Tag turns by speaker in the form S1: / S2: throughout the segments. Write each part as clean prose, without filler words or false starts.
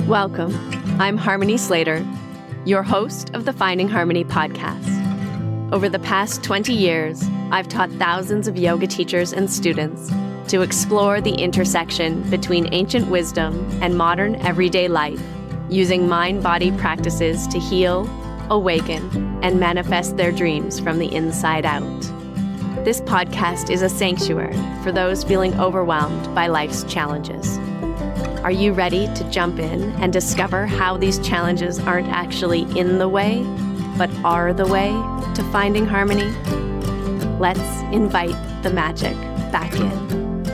S1: Welcome. I'm Harmony Slater, your host of the Finding Harmony podcast. Over the past 20 years, I've taught thousands of yoga teachers and students to explore the intersection between ancient wisdom and modern everyday life, using mind-body practices to heal, awaken, and manifest their dreams from the inside out. This podcast is a sanctuary for those feeling overwhelmed by life's challenges. Are you ready to jump in and discover how these challenges aren't actually in the way, but are the way to finding harmony? Let's invite the magic back in.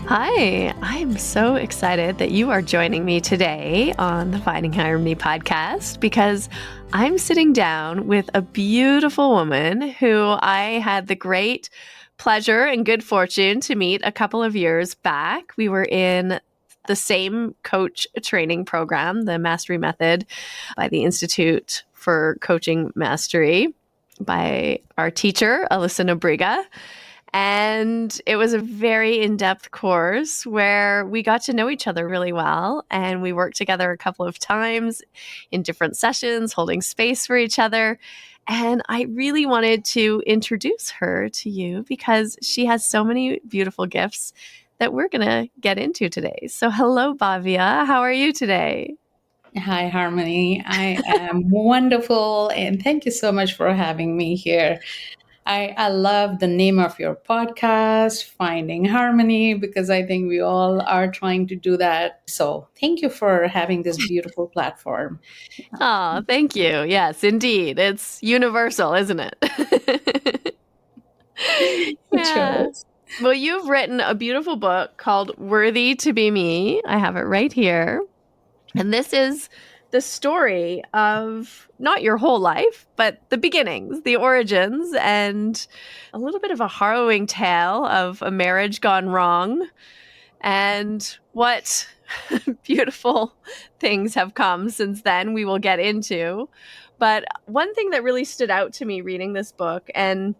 S1: Hi, I'm so excited that you are joining me today on the Finding Harmony podcast because I'm sitting down with a beautiful woman who I had the great pleasure and good fortune to meet a couple of years back. We were in the same coach training program, the Mastery Method by the Institute for Coaching Mastery by our teacher, Alyssa Nobriga. And it was a very in-depth course where we got to know each other really well. And we worked together a couple of times in different sessions, holding space for each other. And I really wanted to introduce her to you because she has so many beautiful gifts that we're going to get into today. So hello, Bhavya. How are you today?
S2: Hi, Harmony. I am wonderful, and thank you so much for having me here. I love the name of your podcast, Finding Harmony, because I think we all are trying to do that. So thank you for having this beautiful platform.
S1: Oh, thank you. Yes, indeed. It's universal, isn't it? Yeah. Well, you've written a beautiful book called Worthy to Be Me. I have it right here. And this is the story of not your whole life, but the beginnings, the origins, and a little bit of a harrowing tale of a marriage gone wrong and what beautiful things have come since then we will get into. But one thing that really stood out to me reading this book and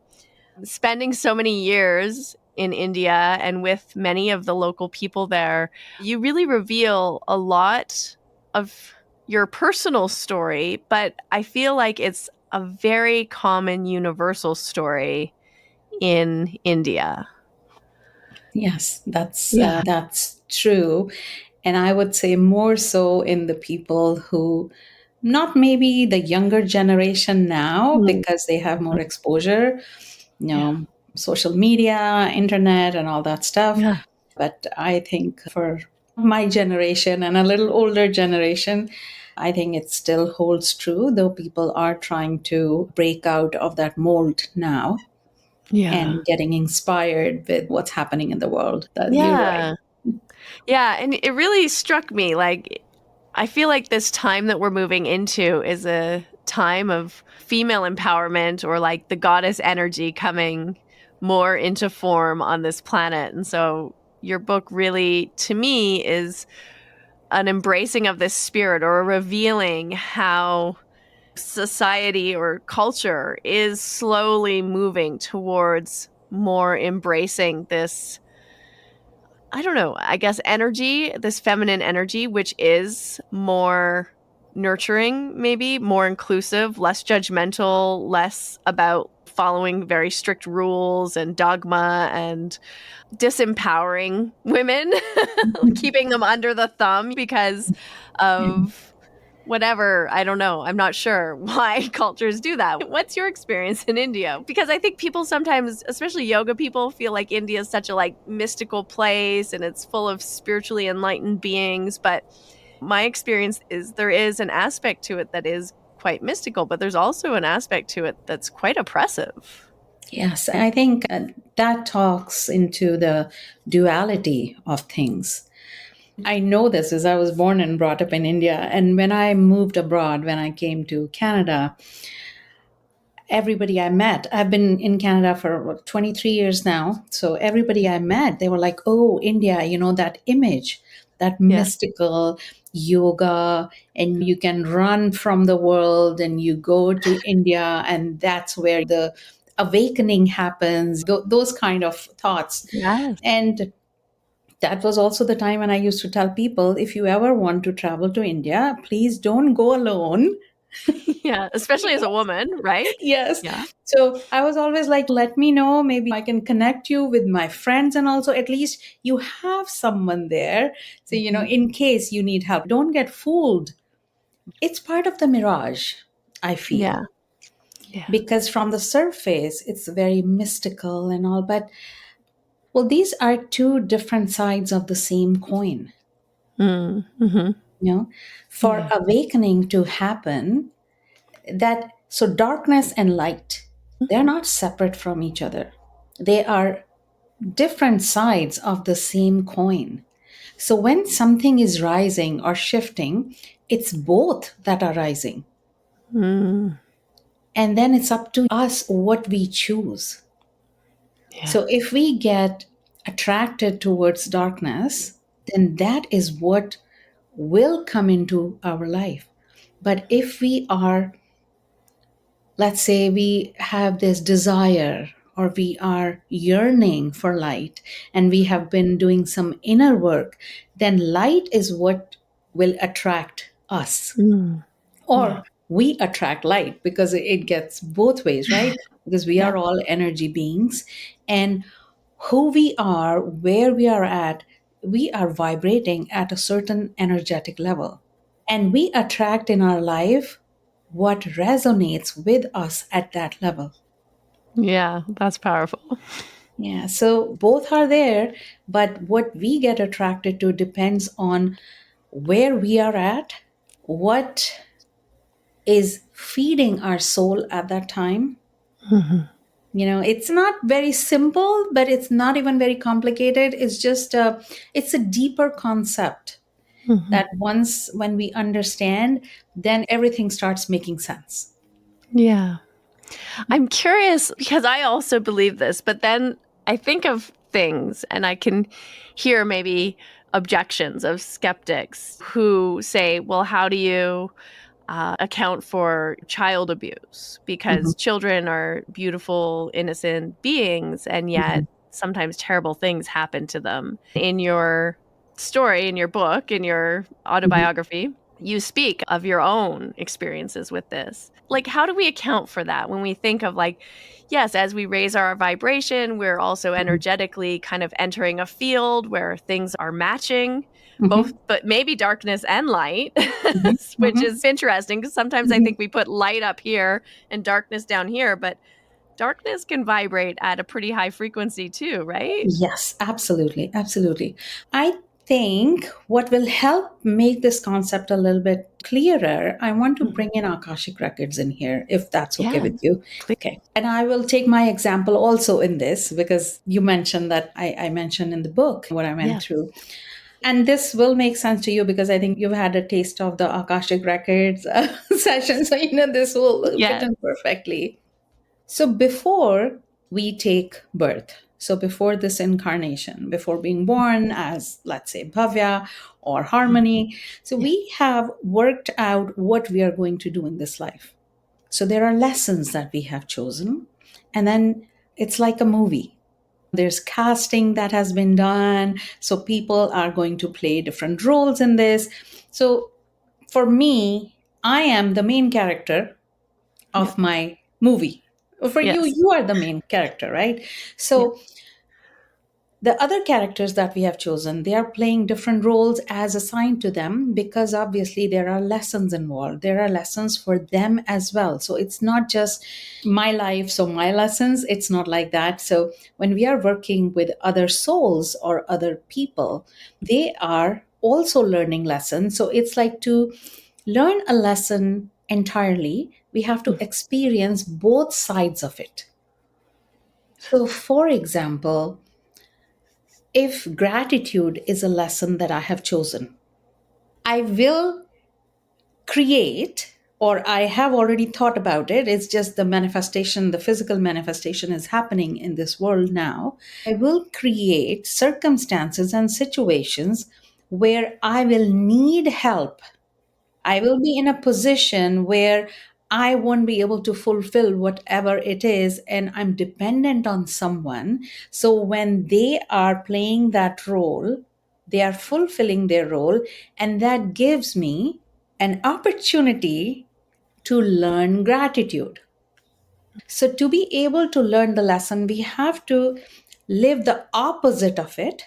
S1: spending so many years in India and with many of the local people there, you really reveal a lot of your personal story, but I feel like it's a very common universal story in India.
S2: Yes, that's true. And I would say more so in the people who, not maybe the younger generation now, because they have more exposure, social media, internet, and all that stuff.
S1: Yeah.
S2: But I think for my generation and a little older generation, I think it still holds true, though people are trying to break out of that mold now and getting inspired with what's happening in the world. You're right.
S1: Yeah, and it really struck me, like, I feel like this time that we're moving into is a time of female empowerment or like the goddess energy coming more into form on this planet. And so your book really, to me, is an embracing of this spirit or a revealing how society or culture is slowly moving towards more embracing this, I don't know, I guess energy, this feminine energy, which is more nurturing, maybe more inclusive, less judgmental, less about following very strict rules and dogma and disempowering women, keeping them under the thumb because of whatever. I don't know. I'm not sure why cultures do that. What's your experience in India? Because I think people sometimes, especially yoga people, feel like India is such a like mystical place and it's full of spiritually enlightened beings. But my experience is there is an aspect to it that is quite mystical, but there's also an aspect to it that's quite oppressive.
S2: Yes, I think that talks into the duality of things. I know this as I was born and brought up in India. And when I moved abroad, when I came to Canada, everybody I met, I've been in Canada for 23 years now. So everybody I met, they were like, oh, India, that image, that mystical yoga, and you can run from the world and you go to India, and that's where the awakening happens, those kind of thoughts.
S1: Yes.
S2: And That was also the time when I used to tell people, if you ever want to travel to India, please don't go alone.
S1: Yeah, especially as a woman, right?
S2: Yes.
S1: Yeah.
S2: So I was always like, let me know. Maybe I can connect you with my friends. And also, at least you have someone there. So,
S1: Mhm.
S2: in case you need help, don't get fooled. It's part of the mirage, I feel,
S1: Yeah. Yeah.
S2: because from the surface, it's very mystical and all. But, well, these are two different sides of the same coin.
S1: Mm-hmm.
S2: You know, for
S1: Yeah.
S2: awakening to happen, that so darkness and light, they're not separate from each other. They are different sides of the same coin. So when something is rising or shifting, it's both that are rising.
S1: Mm.
S2: And then it's up to us what we choose.
S1: Yeah.
S2: So if we get attracted towards darkness, then that is what will come into our life. But if we are, let's say, we have this desire or we are yearning for light and we have been doing some inner work, then light is what will attract us,
S1: Mm. Yeah.
S2: or we attract light, because it gets both ways, right? Because we
S1: Yeah.
S2: are all energy beings, and who we are, where we are at, we are vibrating at a certain energetic level, and we attract in our life what resonates with us at that level.
S1: Yeah. That's powerful.
S2: Yeah, so both are there, but what we get attracted to depends on where we are at, what is feeding our soul at that time.
S1: Hmm.
S2: It's not very simple, but it's not even very complicated. It's a deeper concept
S1: Hmm.
S2: that once when we understand, then everything starts making sense.
S1: Yeah. I'm curious because I also believe this, but then I think of things and I can hear maybe objections of skeptics who say, well, how do you account for child abuse?
S2: Mhm,
S1: Because children are beautiful, innocent beings, and
S2: mhm,
S1: yet sometimes terrible things happen to them. In your story, in your book, in your
S2: mhm,
S1: autobiography, you speak of your own experiences with this. Like, how do we account for that when we think of, like, yes, as we raise our vibration, we're also
S2: mhm,
S1: energetically kind of entering a field where things are matching both,
S2: mhm,
S1: but maybe darkness and light,
S2: mhm,
S1: which
S2: mhm,
S1: is interesting because sometimes I
S2: mhm.
S1: think we put light up here and darkness down here, but darkness can vibrate at a pretty high frequency too, right?
S2: Yes, absolutely. Absolutely. I think what will help make this concept a little bit clearer, I want to
S1: Mhm.
S2: bring in Akashic Records in here, if that's okay
S1: Yeah.
S2: with you.
S1: Please.
S2: Okay. And I will take my example also in this, because you mentioned that I mentioned in the book what I went
S1: Yes.
S2: through. And this will make sense to you because I think you've had a taste of the Akashic Records session. So, this will fit
S1: Yes.
S2: in perfectly. So before we take birth, so before this incarnation, before being born as, let's say, Bhavya or Harmony, so
S1: Yeah.
S2: we have worked out what we are going to do in this life. So there are lessons that we have chosen. And then it's like a movie. There's casting that has been done. So people are going to play different roles in this. So for me, I am the main character
S1: Yeah.
S2: of my movie. For you,
S1: Yes.
S2: you are the main character, right?
S1: Yeah.
S2: So the other characters that we have chosen, they are playing different roles as assigned to them, because obviously there are lessons involved. There are lessons for them as well. So it's not just my life, so my lessons. It's not like that. So when we are working with other souls or other people, they are also learning lessons. So it's like to learn a lesson entirely, we have to
S1: Mm.
S2: experience both sides of it. So, for example, if gratitude is a lesson that I have chosen, I will create, or I have already thought about it. It's just the manifestation, the physical manifestation is happening in this world now. I will create circumstances and situations where I will need help. I will be in a position where I won't be able to fulfill whatever it is, and I'm dependent on someone. So when they are playing that role, They are fulfilling their role, and that gives me an opportunity to learn gratitude. So, to be able to learn the lesson, we have to live the opposite of it.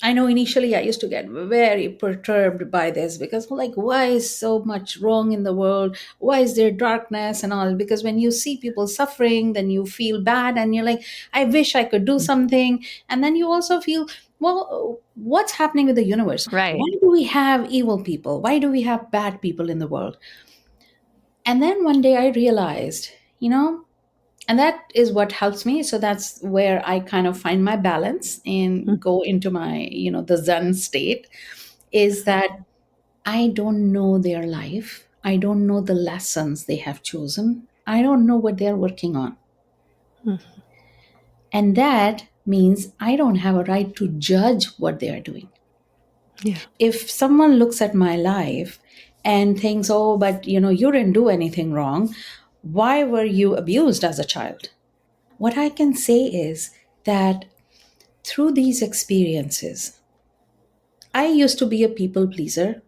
S2: I know initially I used to get very perturbed by this because, like, why is so much wrong in the world? Why is there darkness and all? Because when you see people suffering, then you feel bad and you're like, I wish I could do something. And then you also feel, well, what's happening with the universe?
S1: Right.
S2: Why do we have evil people? Why do we have bad people in the world? And then one day I realized, and that is what helps me. So that's where I kind of find my balance and go into my, the Zen state, is that I don't know their life. I don't know the lessons they have chosen. I don't know what they're working on.
S1: Mm-hmm.
S2: And that means I don't have a right to judge what they are doing.
S1: Yeah.
S2: If someone looks at my life and thinks, oh, but you didn't do anything wrong, why were you abused as a child? What I can say is that through these experiences, I used to be a people pleaser.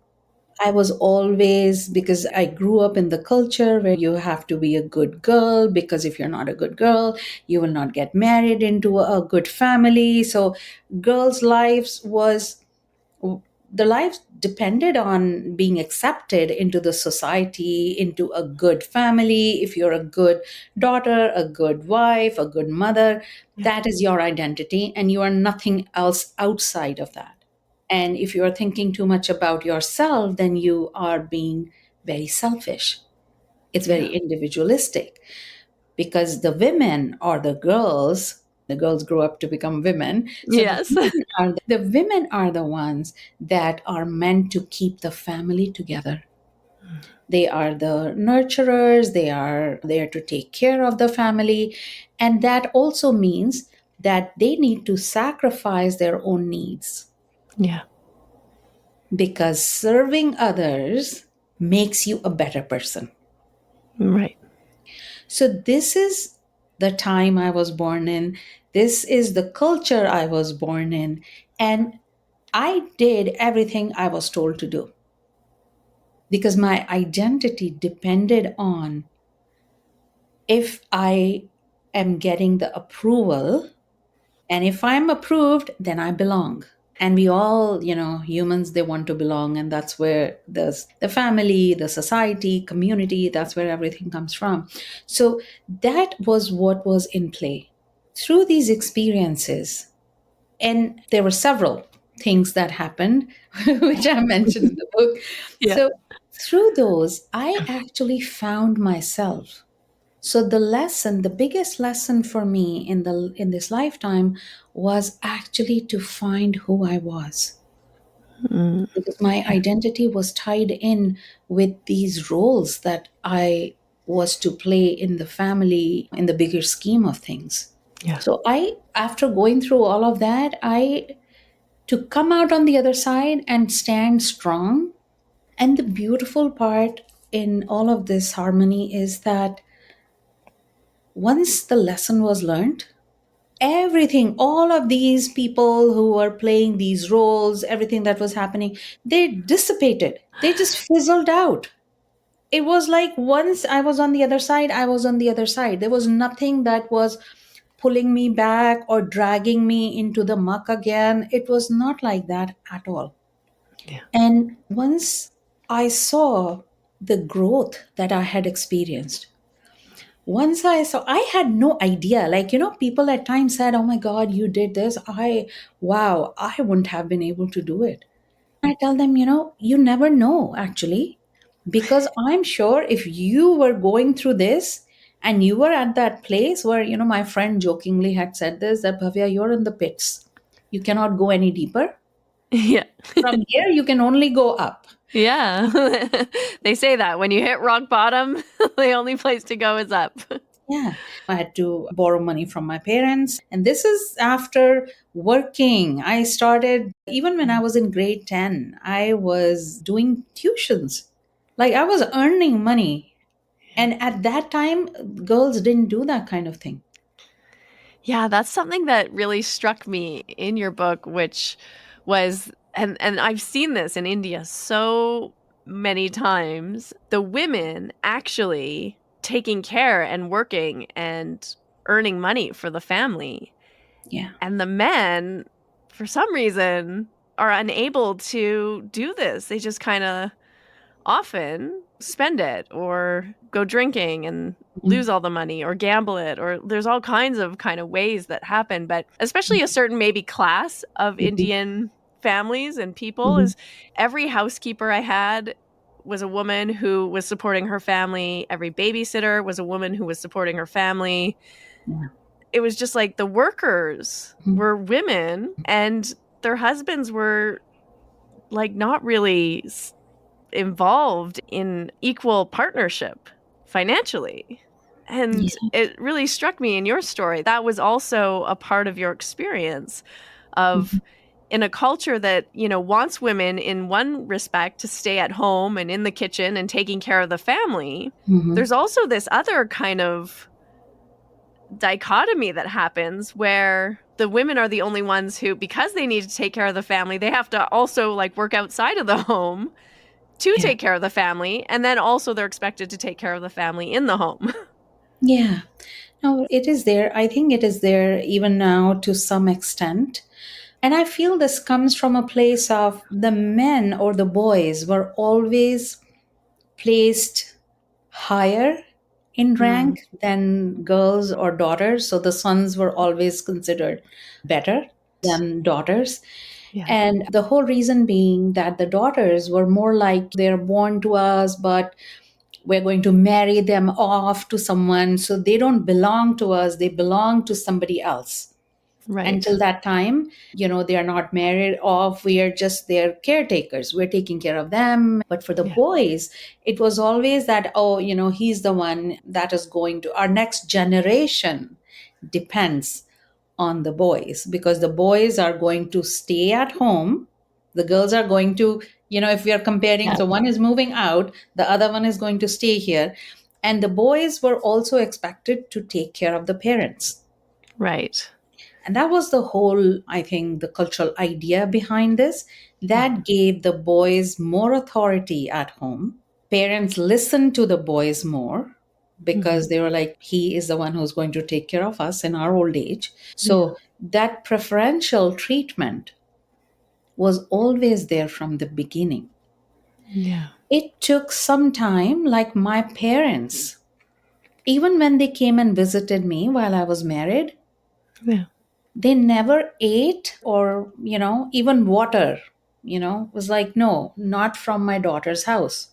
S2: I was always, because I grew up in the culture where you have to be a good girl, because if you're not a good girl, you will not get married into a good family. So girls' lives was the life depended on being accepted into the society, into a good family. If you're a good daughter, a good wife, a good mother,
S1: Yeah.
S2: that is your identity, and you are nothing else outside of that. And if you are thinking too much about yourself, then you are being very selfish. It's very
S1: Yeah.
S2: individualistic, because the girls grow up to become women. So
S1: Yes.
S2: the women are the ones that are meant to keep the family together. They are the nurturers, they are there to take care of the family. And that also means that they need to sacrifice their own needs,
S1: Yeah.
S2: because serving others makes you a better person.
S1: Right.
S2: So, this is the time I was born in. This is the culture I was born in. And I did everything I was told to do because my identity depended on if I am getting the approval. And if I'm approved, then I belong. And we all, humans, they want to belong. And that's where the family, the society, community, that's where everything comes from. So that was what was in play through these experiences. And there were several things that happened, which I mentioned in the book.
S1: Yeah.
S2: So through those, I actually found myself. So the biggest lesson for me in this lifetime was actually to find who I was,
S1: Mm.
S2: because my identity was tied in with these roles that I was to play in the family in the bigger scheme of things.
S1: Yeah.
S2: So after going through all of that, I to come out on the other side and stand strong. And the beautiful part in all of this harmony is that once the lesson was learned, everything, all of these people who were playing these roles, everything that was happening, they dissipated. They just fizzled out. It was like once I was on the other side, I was on the other side. There was nothing that was pulling me back or dragging me into the muck again. It was not like that at all.
S1: Yeah.
S2: And once I saw the growth that I had experienced, once I saw, I had no idea. Like, people at times said, oh my God, you did this. Wow, I wouldn't have been able to do it. I tell them, you never know actually, because I'm sure if you were going through this and you were at that place where, my friend jokingly had said this, that Bhavya, you're in the pits. You cannot go any deeper.
S1: Yeah.
S2: From here, you can only go up.
S1: Yeah. They say that when you hit rock bottom, the only place to go is up.
S2: Yeah. I had to borrow money from my parents. And this is after working. I started, even when I was in grade 10, I was doing tuitions. Like I was earning money. And at that time, girls didn't do that kind of thing.
S1: Yeah, that's something that really struck me in your book, which was And I've seen this in India so many times. The women actually taking care and working and earning money for the family.
S2: Yeah.
S1: And the men, for some reason, are unable to do this. They just kind of often spend it or go drinking and lose all the money or gamble it, or there's all kinds of kind of ways that happen. But especially a certain maybe class of
S2: Mhm.
S1: Indian families and people
S2: Mhm.
S1: is every housekeeper I had was a woman who was supporting her family. Every babysitter was a woman who was supporting her family.
S2: Yeah.
S1: It was just like the workers
S2: Mhm.
S1: were women and their husbands were like not really involved in equal partnership financially. And
S2: Yeah.
S1: it really struck me in your story. That was also a part of your experience
S2: Mhm.
S1: of in a culture that, you know, wants women in one respect to stay at home and in the kitchen and taking care of the family.
S2: Mhm.
S1: There's also this other kind of dichotomy that happens where the women are the only ones who, because they need to take care of the family, they have to also like work outside of the home to
S2: Yeah.
S1: take care of the family, and then also they're expected to take care of the family in the home.
S2: Yeah. No, it is there. I think it is there even now to some extent. And I feel this comes from a place of the men or the boys were always placed higher in
S1: Mm,
S2: rank than girls or daughters. So the sons were always considered better than daughters.
S1: yeah.
S2: And the whole reason being that the daughters were more like they're born to us, but we're going to marry them off to someone. So they don't belong to us, they belong to somebody else. Until
S1: Right.
S2: that time, they are not married off. We are just their caretakers. We're taking care of them. But for the
S1: Yeah.
S2: boys, it was always that, oh, he's the one that is going to, our next generation depends on the boys because the boys are going to stay at home. The girls are going to, if we are comparing,
S1: Yeah.
S2: so one is moving out, the other one is going to stay here. And the boys were also expected to take care of the parents.
S1: Right.
S2: And that was the whole, I think, the cultural idea behind this that
S1: Mhm.
S2: gave the boys more authority at home. Parents listened to the boys more because
S1: Mhm.
S2: they were like, he is the one who's going to take care of us in our old age.
S1: Yeah.
S2: So that preferential treatment was always there from the beginning.
S1: Yeah.
S2: It took some time, like my parents, even when they came and visited me while I was married,
S1: Yeah.
S2: they never ate or even water, was like, no, not from my daughter's house.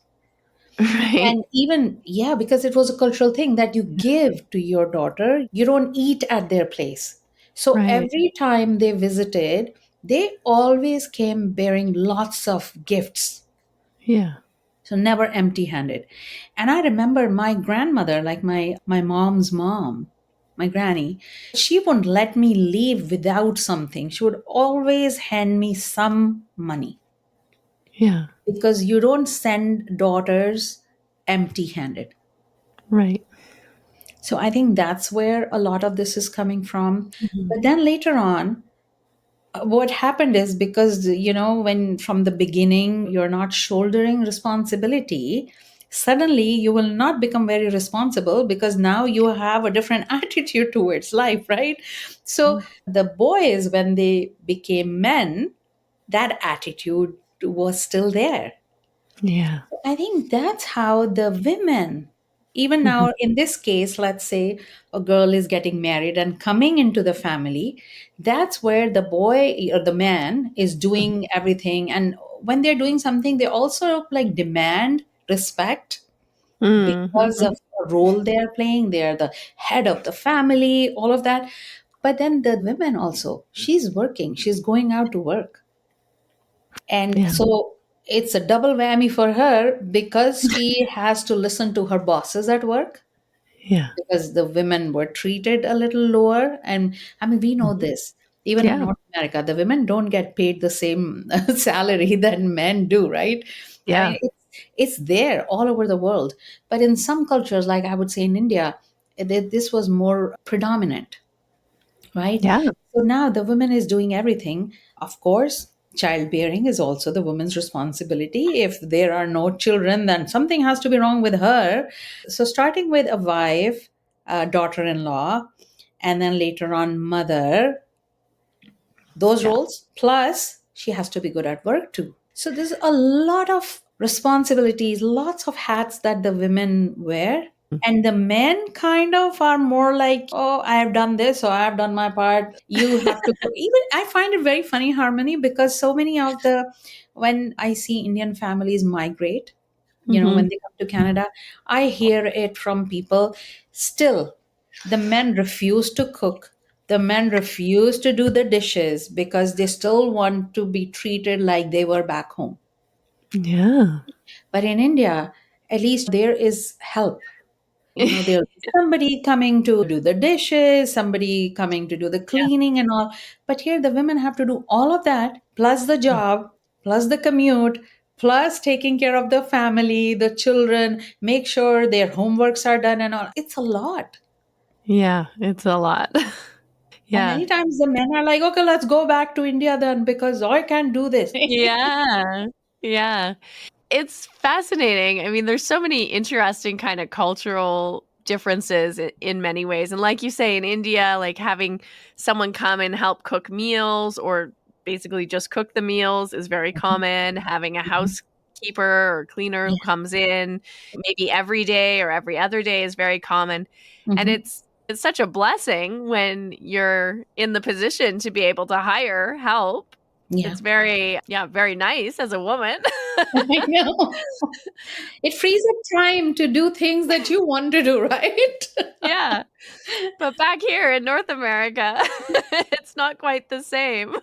S1: Right.
S2: And even, yeah, because it was a cultural thing that you
S1: Yeah.
S2: give to your daughter, you don't eat at their place. So
S1: Right.
S2: every time they visited, they always came bearing lots of gifts.
S1: Yeah.
S2: So never empty handed. And I remember my grandmother, like my mom's mom, my granny, she wouldn't let me leave without something. She would always hand me some money
S1: Yeah.
S2: because you don't send daughters empty handed.
S1: Right.
S2: So I think that's where a lot of this is coming from.
S1: Mhm.
S2: But then later on, what happened is because when from the beginning you're not shouldering responsibility, suddenly you will not become very responsible because now you have a different attitude towards life, right? So the boys, when they became men, that attitude was still there.
S1: Yeah.
S2: I think that's how the women, even
S1: Mhm.
S2: now in this case, let's say a girl is getting married and coming into the family, that's where the boy or the man is doing everything. And when they're doing something, they also like demand respect because
S1: Mhm.
S2: of the role they are playing. They are the head of the family, all of that. But then the women also, she's working, she's going out to work. And
S1: Yeah.
S2: so it's a double whammy for her because she has to listen to her bosses at work
S1: Yeah.
S2: because the women were treated a little lower. And I mean, we know
S1: Mhm.
S2: this. Even in
S1: Yeah.
S2: North America, the women don't get paid the same salary that men do, right? I
S1: Yeah.
S2: mean, it's there all over the world. But in some cultures, like I would say in India, this was more predominant, right?
S1: Yeah.
S2: So now the woman is doing everything, of course, childbearing is also the woman's responsibility. If there are no children, then something has to be wrong with her. So, starting with a wife, a daughter in law, and then later on, mother, those
S1: Yeah.
S2: roles, plus she has to be good at work too. So, there's a lot of responsibilities, lots of hats that the women wear. And the men kind of are more like, oh, I have done this, or I have done my part. You have to. Even I find it very funny, Harmony, because so many of when I see Indian families migrate,
S1: Hmm.
S2: when they come to Canada, I hear it from people. Still, the men refuse to cook. The men refuse to do the dishes because they still want to be treated like they were back home.
S1: Yeah.
S2: But in India, at least there is help. There'll be somebody coming to do the dishes, somebody coming to do the cleaning and all. But here, the women have to do all of that, plus the job, plus the commute, plus taking care of the family, the children, make sure their homeworks are done and all. It's a lot.
S1: Yeah, it's a lot.
S2: And
S1: Yeah.
S2: many times the men are like, okay, let's go back to India then because I can't do this.
S1: Yeah. Yeah. It's fascinating. I mean, there's so many interesting kind of cultural differences in many ways. And like you say, in India, like having someone come and help cook meals or basically just cook the meals is very common. Having a
S2: Mhm.
S1: housekeeper or cleaner who
S2: Yeah.
S1: comes in maybe every day or every other day is very common. And
S2: Mhm.
S1: it's such a blessing when you're in the position to be able to hire help.
S2: Yeah.
S1: It's very, yeah, very nice as a woman.
S2: I know. It frees up time to do things that you want to do, right?
S1: Yeah. But back here in North America, it's not quite the same.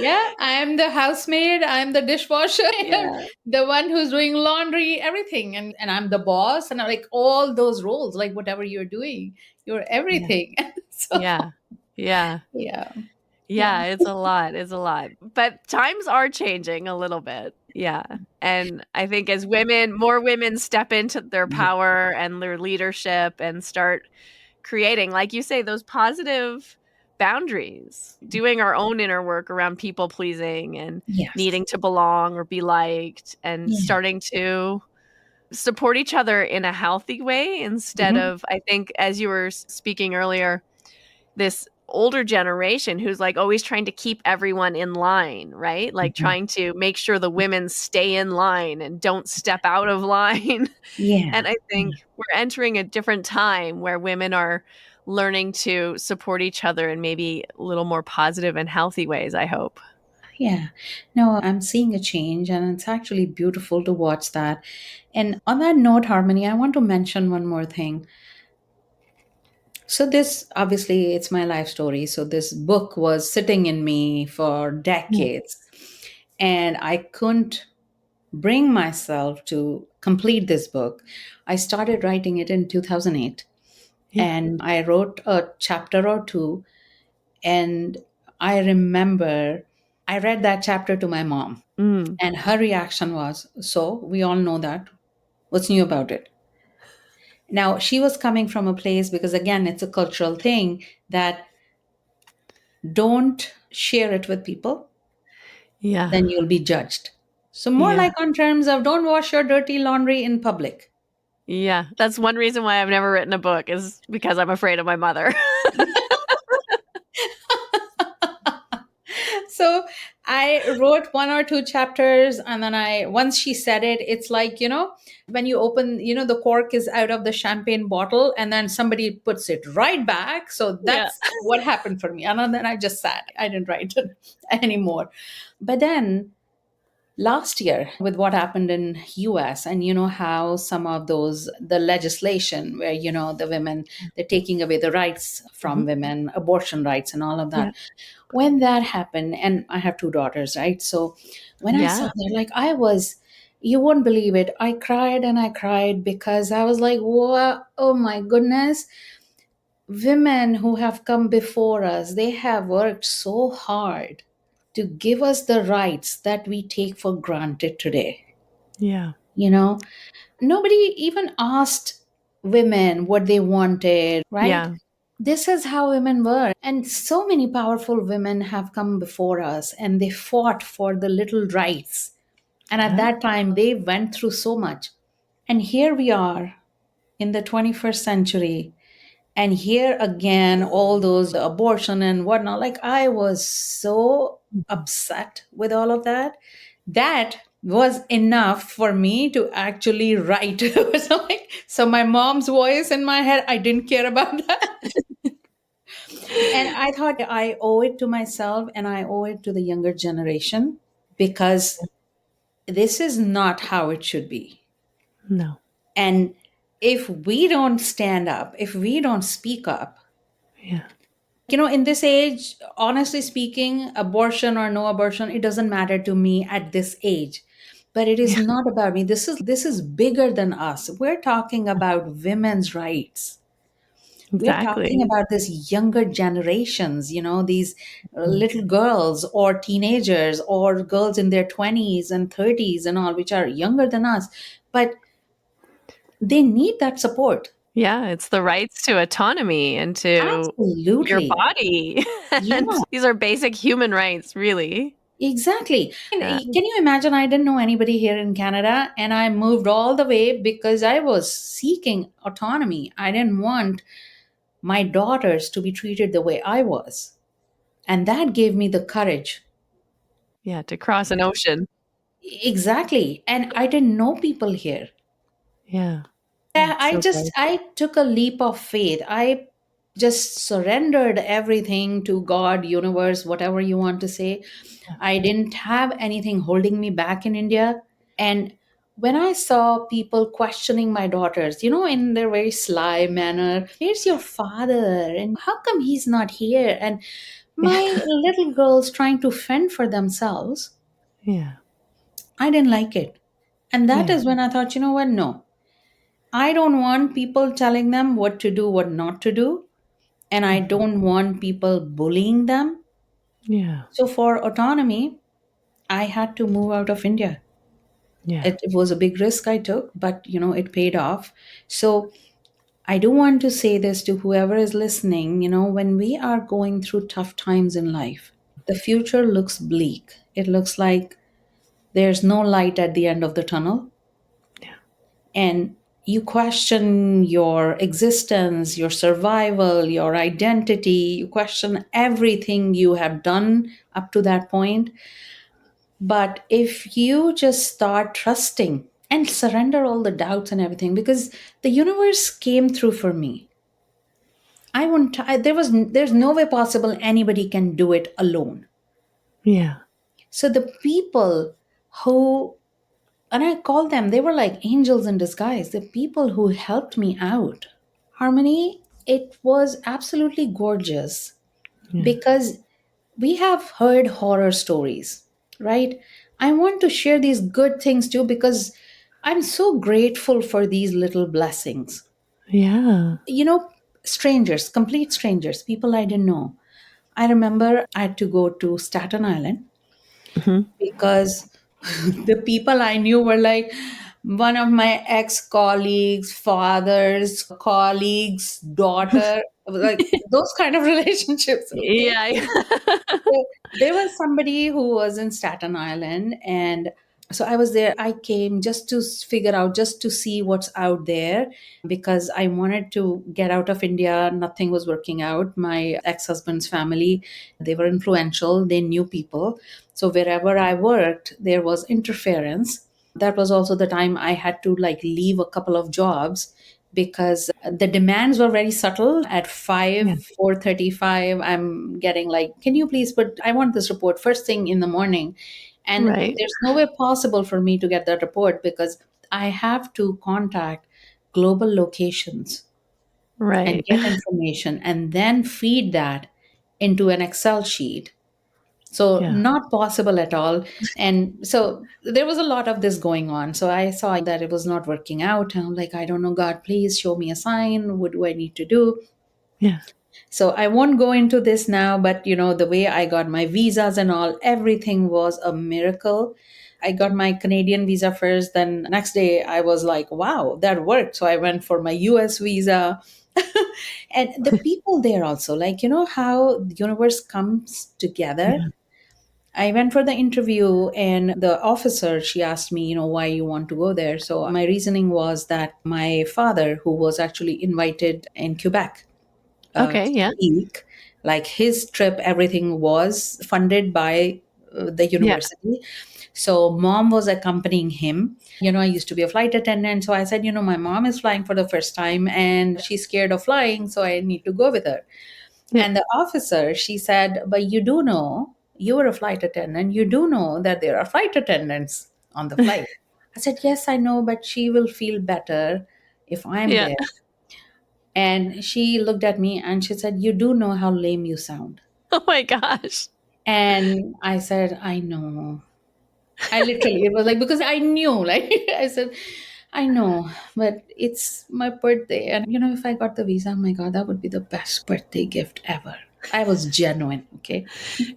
S2: Yeah, I am the housemaid, I'm the dishwasher, I am
S1: Yeah.
S2: the one who's doing laundry, everything. And I'm the boss, and I like all those roles, like whatever you're doing, you're
S1: Yeah.
S2: everything. So,
S1: Yeah. Yeah.
S2: yeah, yeah,
S1: Yeah, it's a lot. It's a lot. But times are changing a little bit. Yeah. And I think as women, more women step into their
S2: yeah,
S1: power and their leadership and start creating, like you say, those positive boundaries, doing our own inner work around people pleasing and
S2: yes,
S1: needing to belong or be liked and
S2: yeah,
S1: starting to support each other in a healthy way instead
S2: mhm,
S1: of, I think, as you were speaking earlier, this older generation who's like always trying to keep everyone in line, right? Like
S2: mhm,
S1: trying to make sure the women stay in line and don't step out of line.
S2: yeah,
S1: And I
S2: yeah,
S1: think we're entering a different time where women are learning to support each other in maybe a little more positive and healthy ways, I hope.
S2: yeah. No, I'm seeing a change, and it's actually beautiful to watch that. And on that note, Harmony, I want to mention one more thing. So this obviously it's my life story. So this book was sitting in me for
S1: Yeah.
S2: decades, and I couldn't bring myself to complete this book. I started writing it in 2008,
S1: Yeah.
S2: and I wrote a chapter or two, and I remember I read that chapter to my mom,
S1: Mm.
S2: and her reaction was, "So, we all know that. What's new about it?" Now, she was coming from a place because again, it's a cultural thing that don't share it with people,
S1: Yeah.
S2: then you'll be judged. So, more
S1: Yeah.
S2: like on terms of don't wash your dirty laundry in public.
S1: Yeah. That's one reason why I've never written a book is because I'm afraid of my mother.
S2: So, I wrote one or two chapters, and then once she said it, it's like, when you open, the cork is out of the champagne bottle, and then somebody puts it right back. So,
S1: Yeah.
S2: that's what happened for me. And then I just sat, I didn't write it anymore. But then last year with what happened in US, and how some of those the legislation where the women, they're taking away the rights
S1: Mhm.
S2: from women, abortion rights and all of that.
S1: Yeah.
S2: When that happened, and I have two daughters, right? So when I saw
S1: Yeah.
S2: that, like, you won't believe it, I cried and I cried because I was like, what? Oh my goodness, women who have come before us, they have worked so hard to give us the rights that we take for granted today.
S1: Yeah.
S2: You know, nobody even asked women what they wanted, right?
S1: Yeah.
S2: This is how women were. And so many powerful women have come before us and they fought for the little rights. And at
S3: Yeah.
S2: that time, they went through so much. And here we are in the 21st century. And here again, all those abortion and whatnot. Like, I was so upset with all of that. That was enough for me to actually write. So my mom's voice in my head, I didn't care about that. And I thought I owe it to myself and I owe it to the younger generation because this is not how it should be.
S3: No.
S2: And if we don't stand up, if we don't speak up,
S3: Yeah.
S2: in this age, honestly speaking, abortion or no abortion, it doesn't matter to me at this age. But it is
S3: Yeah.
S2: not about me. This is bigger than us. We're talking about women's rights. We're talking
S3: Exactly.
S2: about this younger generations, these
S3: Mm.
S2: little girls or teenagers or girls in their 20s and 30s and all, which are younger than us, but they need that support.
S3: Yeah, it's the rights to autonomy and to your
S2: Absolutely.
S3: body. And
S2: Yeah,
S3: these are basic human rights, really.
S2: exactly. And
S3: Yeah.
S2: can you imagine? I didn't know anybody here in Canada, and I moved all the way because I was seeking autonomy. I didn't want my daughters to be treated the way I was. And that gave me the courage.
S3: Yeah, to cross an ocean.
S2: Exactly. And I didn't know people here.
S3: Yeah.
S2: Yeah,
S3: It's
S2: I
S3: so
S2: just
S3: brave.
S2: I took a leap of faith. I just surrendered everything to God, universe, whatever you want to say.
S3: Yeah.
S2: I didn't have anything holding me back in India. And when I saw people questioning my daughters, in their very sly manner, where's your father? And how come he's not here? And my little girls trying to fend for themselves,
S3: Yeah.
S2: I didn't like it. And that
S3: Yeah.
S2: is when I thought, you know what? No, I don't want people telling them what to do, what not to do. And I
S3: Mhm.
S2: don't want people bullying them.
S3: Yeah.
S2: So for autonomy, I had to move out of India.
S3: Yeah.
S2: It was a big risk I took, but it paid off. So I do want to say this to whoever is listening, when we are going through tough times in life, the future looks bleak. It looks like there's no light at the end of the tunnel.
S3: Yeah.
S2: And you question your existence, your survival, your identity, you question everything you have done up to that point. But if you just start trusting and surrender all the doubts and everything, because the universe came through for me. I won't. There's no way possible anybody can do it alone.
S3: Yeah.
S2: So the people who, and I call them, they were like angels in disguise. The people who helped me out. Harmony, it was absolutely gorgeous
S3: Yeah.
S2: because we have heard horror stories, right? I want to share these good things too because I'm so grateful for these little blessings.
S3: Yeah.
S2: You know, strangers, complete strangers, people I didn't know. I remember I had to go to Staten Island
S3: Mhm.
S2: because the people I knew were like one of my ex colleagues, father's colleagues, daughter, like those kind of relationships. Okay.
S3: Yeah.
S2: So there was somebody who was in Staten Island, and so I was there. I came just to figure out, just to see what's out there because I wanted to get out of India. Nothing was working out. My ex husband's family, they were influential, they knew people. So wherever I worked, there was interference. That was also the time I had to like leave a couple of jobs because the demands were very subtle. At
S3: Yeah.
S2: 4:35 I'm getting like, can you please put, I want this report first thing in the morning. And
S3: Right.
S2: there's no way possible for me to get that report because I have to contact global locations and
S3: Right.
S2: get information and then feed that into an Excel sheet. So,
S3: Yeah.
S2: not possible at all. And so, there was a lot of this going on. So, I saw that it was not working out. And I'm like, I don't know, God, please show me a sign. What do I need to do?
S3: Yeah.
S2: So, I won't go into this now, but the way I got my visas and all, everything was a miracle. I got my Canadian visa first. Then, next day, I was like, wow, that worked. So, I went for my US visa. And the people there also, like, how the universe comes together.
S3: Yeah.
S2: I went for the interview, and the officer, she asked me, why you want to go there. So my reasoning was that my father, who was actually invited in Quebec
S3: Okay.
S2: to
S3: Yeah.
S2: speak, like his trip, everything was funded by the
S3: Yeah.
S2: university. So mom was accompanying him. I used to be a flight attendant. So I said, my mom is flying for the first time and she's scared of flying. So I need to go with her.
S3: Yeah.
S2: And the officer, she said, but you do know, you were a flight attendant. You do know that there are flight attendants on the flight. I said, yes, I know, but she will feel better if I'm
S3: Yeah.
S2: there. And she looked at me and she said, you do know how lame you sound.
S3: Oh my gosh.
S2: And I said, I know. I literally, it was like, because I knew, like, I said, I know, but it's my birthday. And, if I got the visa, oh my God, that would be the best birthday gift ever. I was genuine. Okay.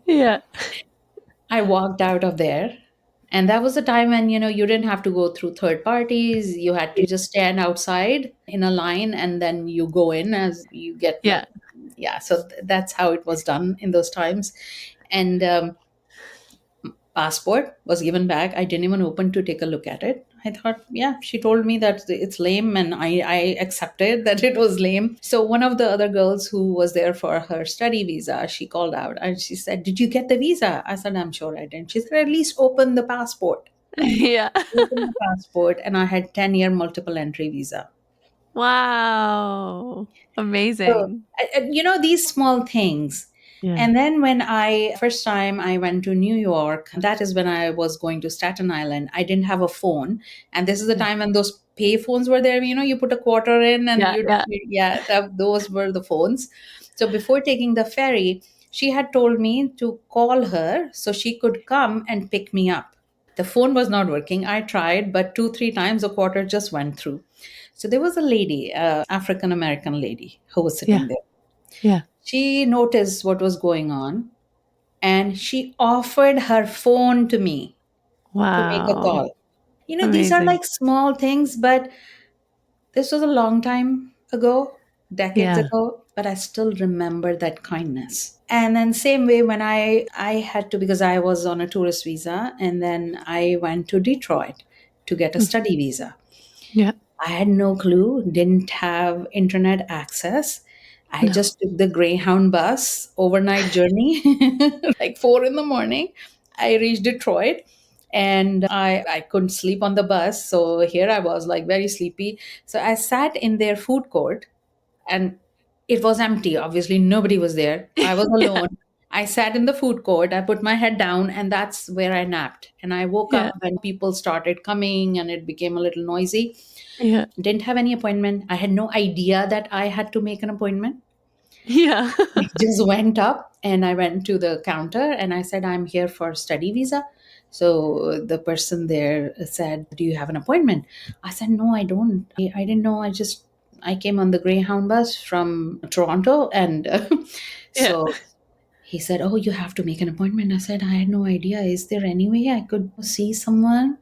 S3: Yeah.
S2: I walked out of there. And that was the time when, you didn't have to go through third parties. You had to just stand outside in a line and then you go in as you get
S3: Yeah.
S2: like, yeah. So that's how it was done in those times. And passport was given back. I didn't even open to take a look at it. I thought, yeah, she told me that it's lame, and I accepted that it was lame. So one of the other girls who was there for her study visa, she called out and she said, did you get the visa? I said, I'm sure I didn't. She said, at least open the passport.
S3: Yeah.
S2: Open the passport, and I had 10-year multiple entry visa.
S3: Wow.
S2: So,
S3: Amazing.
S2: these small things.
S3: Yeah.
S2: And then when first time I went to New York, that is when I was going to Staten Island. I didn't have a phone. And this is the
S3: Yeah.
S2: time when those pay phones were there. You put a quarter in and
S3: Yeah. Yeah.
S2: yeah, those were the phones. So before taking the ferry, she had told me to call her so she could come and pick me up. The phone was not working. I tried, but 2, 3 times the quarter just went through. So there was a lady, African American lady, who was
S3: Yeah.
S2: sitting there.
S3: Yeah.
S2: She noticed what was going on and she offered her phone to me to make a
S3: Wow.
S2: call. These are
S3: Amazing.
S2: like small things, but this was a long time ago, decades
S3: Yeah.
S2: ago, but I still remember that kindness. And then same way when I had to, because I was on a tourist visa, and then I went to Detroit to get a
S3: Mm.
S2: study visa.
S3: Yeah.
S2: I had no clue, didn't have internet access. I
S3: No.
S2: just took the Greyhound bus, overnight journey, like 4 in the morning. I reached Detroit, and I couldn't sleep on the bus. So here I was, like, very sleepy. So I sat in their food court, and it was empty. Obviously, nobody was there. I was
S3: Yeah.
S2: alone. I sat in the food court. I put my head down, and that's where I napped. And I woke
S3: Yeah.
S2: up when people started coming, and it became a little noisy.
S3: Yeah.
S2: Didn't have any appointment. I had no idea that I had to make an appointment.
S3: Yeah.
S2: I just went up and I went to the counter and I said, I'm here for study visa. So the person there said, do you have an appointment? I said, no, I don't. I didn't know. I came on the Greyhound bus from Toronto. And
S3: Yeah.
S2: so he said, oh, you have to make an appointment. I said, I had no idea. Is there any way I could see someone?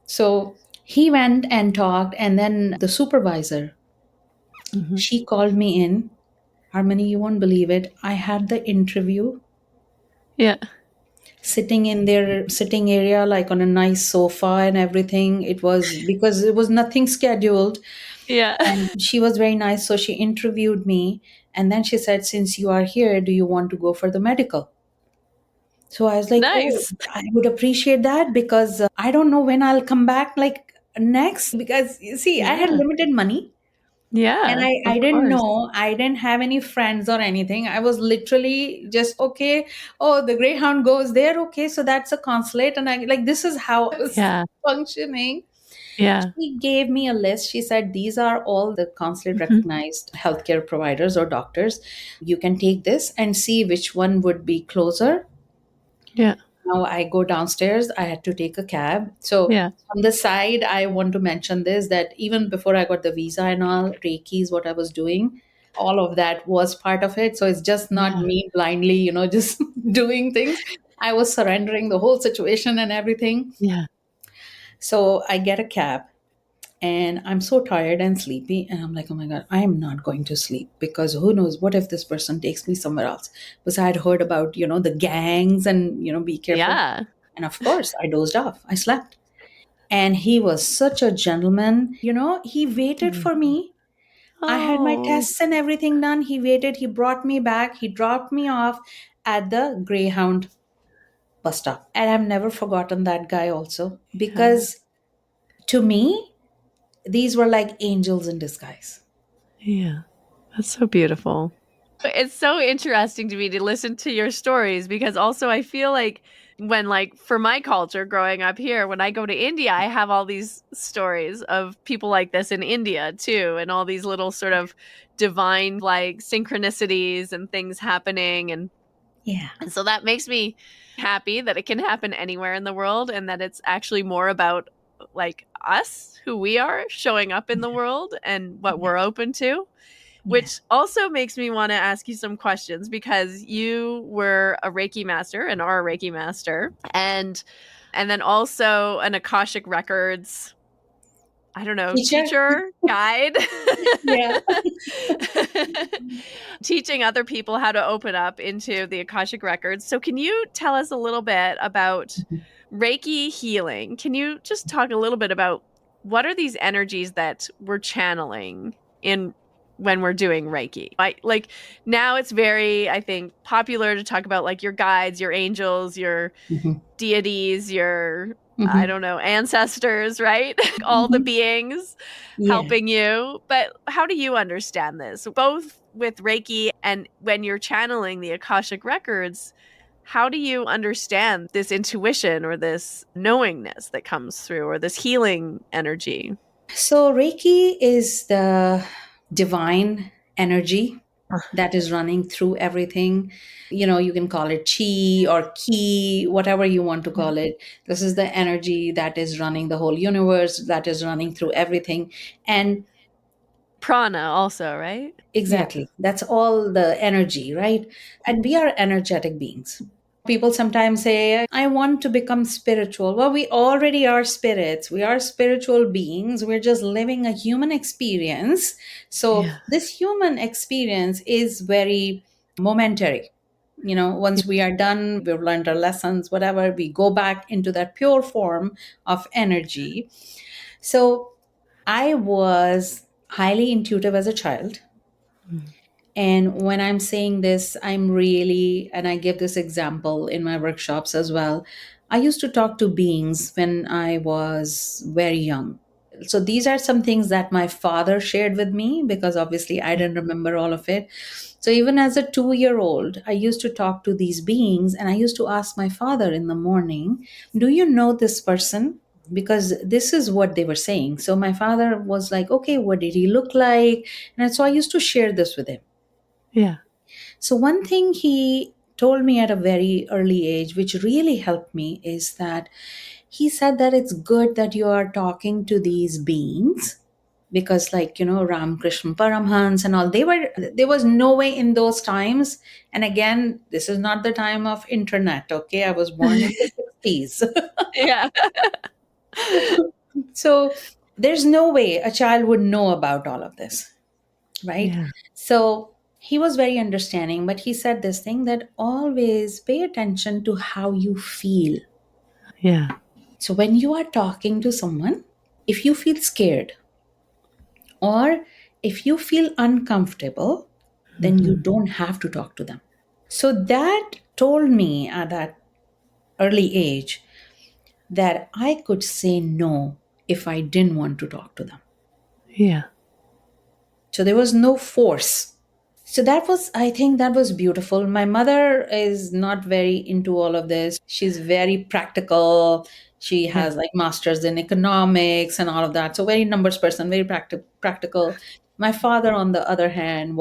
S2: So he went and talked. And then the supervisor,
S3: Mhm.
S2: she called me in. Harmony, you won't believe it. I had the interview
S3: Yeah.
S2: sitting in their sitting area, like on a nice sofa and everything. It was because it was nothing scheduled.
S3: Yeah.
S2: And she was very nice. So she interviewed me. And then she said, since you are here, do you want to go for the medical? So I was like, oh,
S3: Nice.
S2: I would appreciate that because I don't know when I'll come back, like, next. Because you see, I had
S3: Yeah.
S2: limited money. And
S3: Yeah.
S2: I
S3: Of
S2: didn't
S3: course.
S2: know, I didn't have any friends or anything. I was literally just, okay, oh, the Greyhound goes there. Okay, so that's a consulate. And I, like, this is how I was
S3: Yeah.
S2: functioning.
S3: Yeah.
S2: She gave me a list. She said, these are all the consulate
S3: Mhm.
S2: recognized healthcare providers or doctors. You can take this and see which one would be closer.
S3: Yeah.
S2: Now I go downstairs, I had to take a cab. So
S3: Yeah.
S2: on the side, I want to mention this, that even before I got the visa and all, Reiki is what I was doing. All of that was part of it. So it's just not
S3: Yeah.
S2: me blindly, just doing things. I was surrendering the whole situation and everything.
S3: Yeah.
S2: So I get a cab. And I'm so tired and sleepy. And I'm like, oh my God, I am not going to sleep because who knows what if this person takes me somewhere else? Because I had heard about, the gangs and, be careful.
S3: Yeah.
S2: And of course, I dozed off. I slept. And he was such a gentleman. He waited
S3: Mm.
S2: for me. I had my
S3: Oh,
S2: tests and everything done. He waited. He brought me back. He dropped me off at the Greyhound bus stop. And I've never forgotten that guy also
S3: yeah.
S2: because to me, these were like angels in disguise.
S3: Yeah. That's so beautiful. It's so interesting to me to listen to your stories because also I feel like when like for my culture growing up here, when I go to India, I have all these stories of people like this in India too, and all these little sort of divine like synchronicities and things happening
S2: Yeah.
S3: and so that makes me happy that it can happen anywhere in the world and that it's actually more about like us, who we are showing up in the world and what
S2: Yeah.
S3: we're open to,
S2: Yeah.
S3: which also makes me want to ask you some questions because you were a Reiki master and are a Reiki master and then also an Akashic Records, I don't know,
S2: Teacher?
S3: teacher, guide.
S2: Yeah.
S3: Teaching other people how to open up into the Akashic Records. So, can you tell us a little bit about Reiki healing? Can you just talk a little bit about what are these energies that we're channeling in when we're doing Reiki? Like now it's very, I think, popular to talk about like your guides, your angels, your
S2: Mhm.
S3: deities, your I
S2: Mhm.
S3: don't know, ancestors, right? All the
S2: Mhm.
S3: beings
S2: Yeah.
S3: helping you. But how do you understand this? Both with Reiki and when you're channeling the Akashic Records, how do you understand this intuition or this knowingness that comes through or this healing energy?
S2: So Reiki is the divine energy that is running through everything. You can call it chi or ki, whatever you want to call it. This is the energy that is running the whole universe, that is running through everything. And
S3: Prana also, right? Yeah.
S2: exactly, that's all the energy, right? And we are energetic beings. People sometimes say, I want to become spiritual. Well, we already are spirits. We are spiritual beings. We're just living a human experience. So,
S3: Yeah.
S2: this human experience is very momentary.
S3: Yeah.
S2: Once we are done, we've learned our lessons, whatever, we go back into that pure form of energy. So, I was highly intuitive as a child.
S3: Mm.
S2: And when I'm saying this, I'm really, and I give this example in my workshops as well. I used to talk to beings when I was very young. So these are some things that my father shared with me because obviously I didn't remember all of it. So even as a 2-year old, I used to talk to these beings and I used to ask my father in the morning, do you know this person? Because this is what they were saying. So my father was like, okay, what did he look like? And so I used to share this with him.
S3: Yeah.
S2: So, one thing he told me at a very early age, which really helped me, is that he said that it's good that you are talking to these beings because, like, Ram Krishna Paramhans and all, there was no way in those times. And again, this is not the time of internet, okay? I was born in the 60s.
S3: Yeah.
S2: So, there's no way a child would know about all of this, right?
S3: Yeah.
S2: So he was very understanding, but he said this thing that always pay attention to how you feel.
S3: Yeah.
S2: So when you are talking to someone, if you feel scared or if you feel uncomfortable, then you
S3: Mhm.
S2: don't have to talk to them. So that told me at that early age that I could say no if I didn't want to talk to them.
S3: Yeah.
S2: So there was no force. So I think that was beautiful. My mother is not very into all of this. She's very practical. She
S3: Yeah.
S2: has like masters in economics and all of that. So very numbers person, very practical. My father, on the other hand,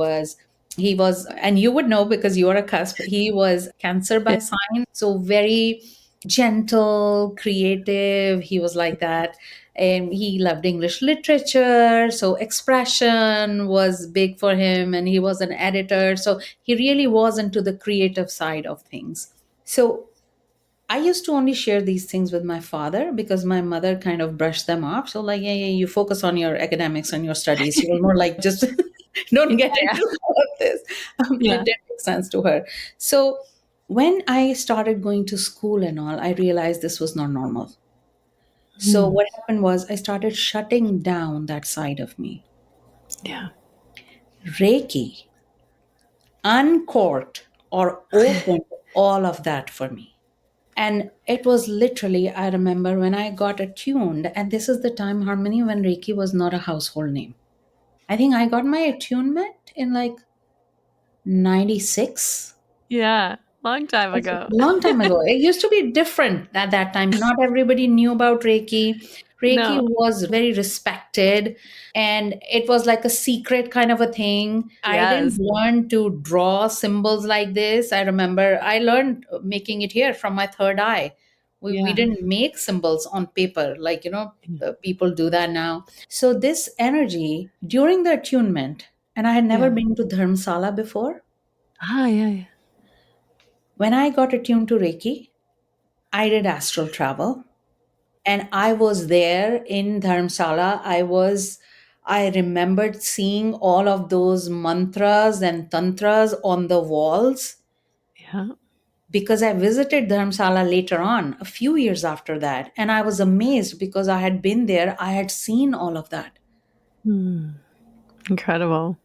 S2: he was, and you would know because you are a cusp, he was Cancer
S3: Yeah.
S2: by sign. So very gentle, creative. He was like that. And he loved English literature. So expression was big for him. And he was an editor. So he really was into the creative side of things. So I used to only share these things with my father because my mother kind of brushed them off. So, like, yeah, yeah, you focus on your academics and your studies. You will more like just don't get
S3: Yeah.
S2: into all of this. It
S3: Yeah.
S2: didn't make sense to her. So, when I started going to school and all, I realized this was not normal. So,
S3: Mm.
S2: what happened was I started shutting down that side of me.
S3: Yeah.
S2: Reiki uncorked or opened all of that for me. And it was literally, I remember when I got attuned, and this is the time, Harmony, when Reiki was not a household name. I think I got my attunement in like 96.
S3: Yeah. Long time
S2: It's a
S3: ago.
S2: long time ago. It used to be different at that time. Not everybody knew about Reiki. Reiki
S3: No.
S2: was very respected and it was like a secret kind of a thing. I didn't
S3: Yes.
S2: learn to draw symbols like this. I remember I learned making it here from my third eye. We
S3: Yeah.
S2: didn't make symbols on paper like, people do that now. So, this energy during the attunement, and I had never
S3: Yeah.
S2: been to Dharmsala before.
S3: Ah, yeah, yeah.
S2: When I got attuned to Reiki, I did astral travel and I was there in Dharamsala. I remembered seeing all of those mantras and tantras on the walls
S3: Yeah.
S2: because I visited Dharamsala later on, a few years after that. And I was amazed because I had been there, I had seen all of that.
S3: Hmm. Incredible.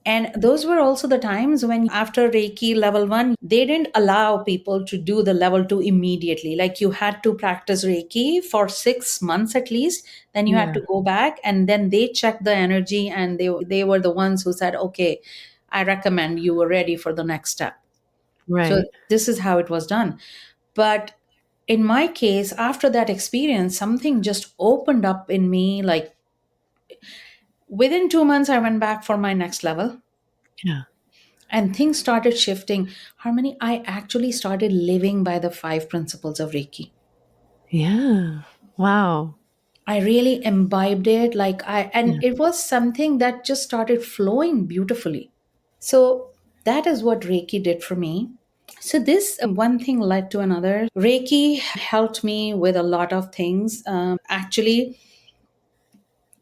S2: And those were also the times when, after Reiki level one, they didn't allow people to do the level two immediately. Like you had to practice Reiki for 6 months at least. Then you had
S3: Yeah.
S2: to go back and then they checked the energy and they were the ones who said, okay, I recommend you were ready for the next step. So
S3: Right.
S2: this is how it was done. But in my case, after that experience, something just opened up in me. Like within 2 months, I went back for my next level
S3: Yeah.
S2: and things started shifting. Harmony, I actually started living by the 5 principles of Reiki.
S3: Yeah. Wow.
S2: I really imbibed it, and
S3: Yeah.
S2: it was something that just started flowing beautifully. So that is what Reiki did for me. So this one thing led to another. Reiki helped me with a lot of things. Actually,